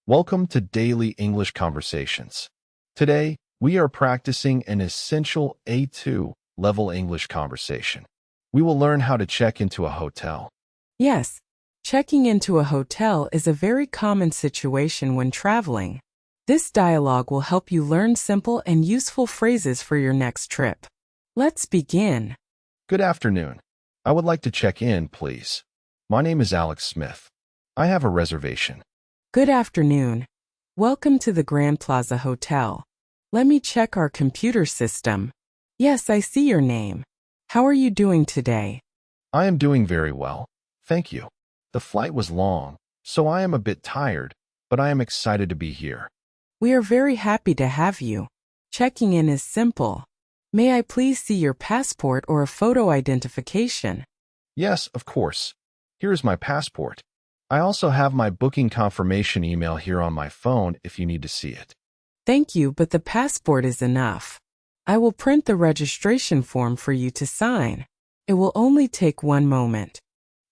Welcome to Daily English Conversations. Today, we are practicing an essential A2 level English conversation. We will learn how to check into a hotel. Yes, checking into a hotel is a very common situation when traveling. This dialogue will help you learn simple and useful phrases for your next trip. Let's begin. Good afternoon. I would like to check in, please. My name is Alex Smith. I have a reservation. Good afternoon. Welcome to the Grand Plaza Hotel. Let me check our computer system. Yes, I see your name. How are you doing today? I am doing very well. Thank you. The flight was long, so I am a bit tired, but I am excited to be here. We are very happy to have you. Checking in is simple. May I please see your passport or a photo identification? Yes, of course. Here is my passport. I also have my booking confirmation email here on my phone if you need to see it. Thank you, but the passport is enough. I will print the registration form for you to sign. It will only take one moment.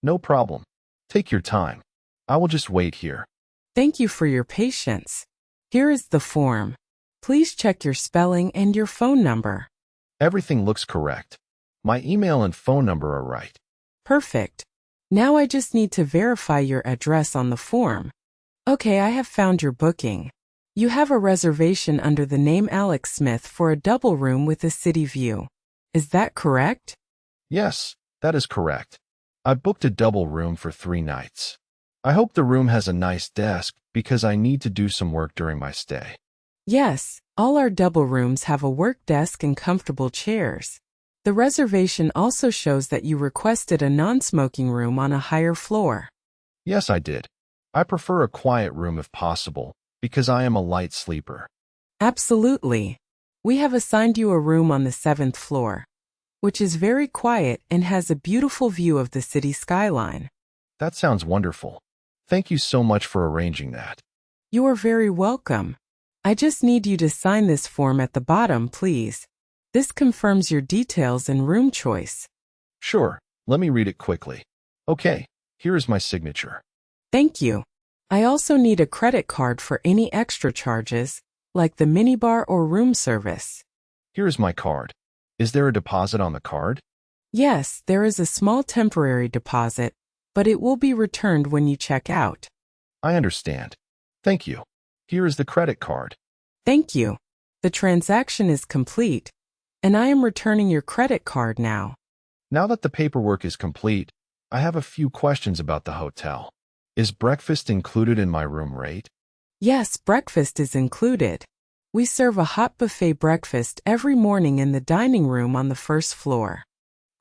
No problem. Take your time. I will just wait here. Thank you for your patience. Here is the form. Please check your spelling and your phone number. Everything looks correct. My email and phone number are right. Perfect. Now I just need to verify your address on the form. Okay, I have found your booking. You have a reservation under the name Alex Smith for a double room with a city view. Is that correct? Yes, that is correct. I booked a double room for 3 nights. I hope the room has a nice desk because I need to do some work during my stay. Yes, all our double rooms have a work desk and comfortable chairs. The reservation also shows that you requested a non-smoking room on a higher floor. Yes, I did. I prefer a quiet room if possible because I am a light sleeper. Absolutely. We have assigned you a room on the 7th floor, which is very quiet and has a beautiful view of the city skyline. That sounds wonderful. Thank you so much for arranging that. You are very welcome. I just need you to sign this form at the bottom, please. This confirms your details and room choice. Sure, let me read it quickly. Okay, here is my signature. Thank you. I also need a credit card for any extra charges, like the minibar or room service. Here is my card. Is there a deposit on the card? Yes, there is a small temporary deposit, but it will be returned when you check out. I understand. Thank you. Here is the credit card. Thank you. The transaction is complete, and I am returning your credit card now. Now that the paperwork is complete, I have a few questions about the hotel. Is breakfast included in my room rate? Yes, breakfast is included. We serve a hot buffet breakfast every morning in the dining room on the 1st floor.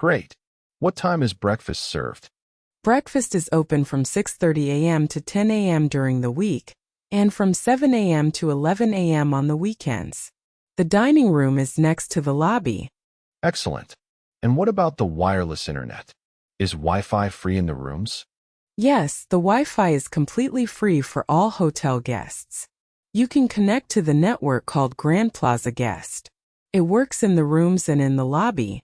Great. What time is breakfast served? Breakfast is open from 6:30 a.m. to 10 a.m. during the week, and from 7 a.m. to 11 a.m. on the weekends. The dining room is next to the lobby. Excellent. And what about the wireless internet? Is Wi-Fi free in the rooms? Yes, the Wi-Fi is completely free for all hotel guests. You can connect to the network called Grand Plaza Guest. It works in the rooms and in the lobby.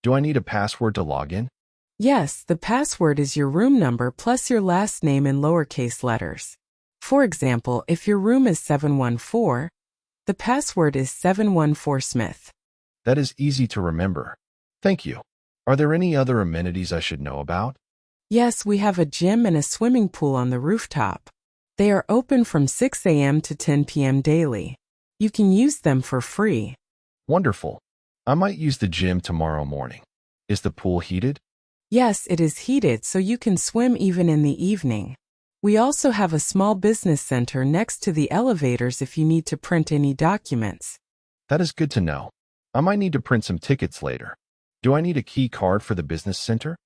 Do I need a password to log in? Yes, the password is your room number plus your last name in lowercase letters. For example, if your room is 714, the password is 714 Smith. That is easy to remember. Thank you. Are there any other amenities I should know about? Yes, we have a gym and a swimming pool on the rooftop. They are open from 6 a.m. to 10 p.m. daily. You can use them for free. Wonderful. I might use the gym tomorrow morning. Is the pool heated? Yes, it is heated so you can swim even in the evening. We also have a small business center next to the elevators if you need to print any documents. That is good to know. I might need to print some tickets later. Do I need a key card for the business center?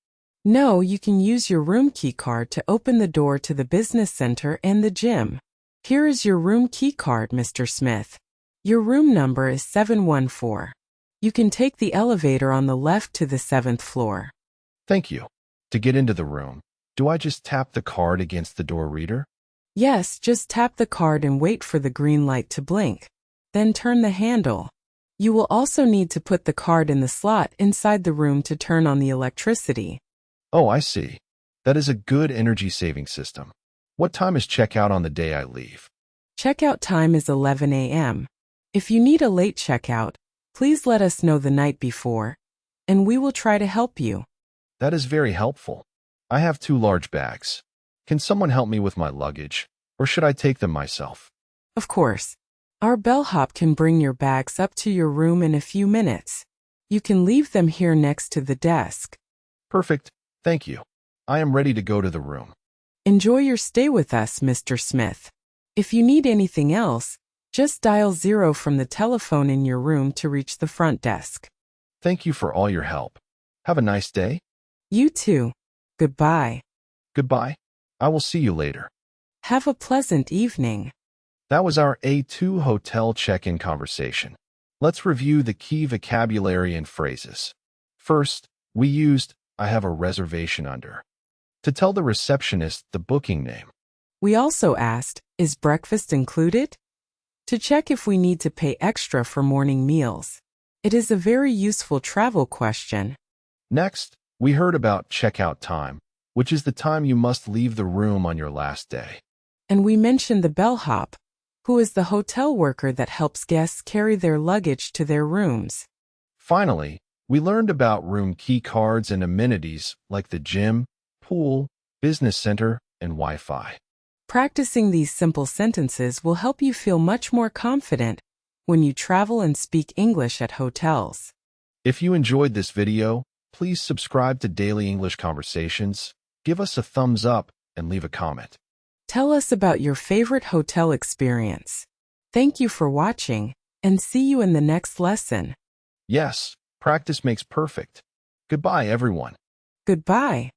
No, you can use your room key card to open the door to the business center and the gym. Here is your room key card, Mr. Smith. Your room number is 714. You can take the elevator on the left to the 7th floor. Thank you. To get into the room, do I just tap the card against the door reader? Yes, just tap the card and wait for the green light to blink. Then turn the handle. You will also need to put the card in the slot inside the room to turn on the electricity. Oh, I see. That is a good energy-saving system. What time is checkout on the day I leave? Checkout time is 11 a.m. If you need a late checkout, please let us know the night before, and we will try to help you. That is very helpful. I have 2 large bags. Can someone help me with my luggage, or should I take them myself? Of course. Our bellhop can bring your bags up to your room in a few minutes. You can leave them here next to the desk. Perfect. Thank you. I am ready to go to the room. Enjoy your stay with us, Mr. Smith. If you need anything else, just dial 0 from the telephone in your room to reach the front desk. Thank you for all your help. Have a nice day. You too. Goodbye. Goodbye. I will see you later. Have a pleasant evening. That was our A2 hotel check-in conversation. Let's review the key vocabulary and phrases. First, we used I have a reservation under to tell the receptionist the booking name. We also asked, is breakfast included? To check if we need to pay extra for morning meals. It is a very useful travel question. Next, we heard about checkout time, which is the time you must leave the room on your last day. And we mentioned the bellhop, who is the hotel worker that helps guests carry their luggage to their rooms. Finally, we learned about room key cards and amenities like the gym, pool, business center, and Wi-Fi. Practicing these simple sentences will help you feel much more confident when you travel and speak English at hotels. If you enjoyed this video, please subscribe to Daily English Conversations, give us a thumbs up, and leave a comment. Tell us about your favorite hotel experience. Thank you for watching, and see you in the next lesson. Yes, practice makes perfect. Goodbye, everyone. Goodbye.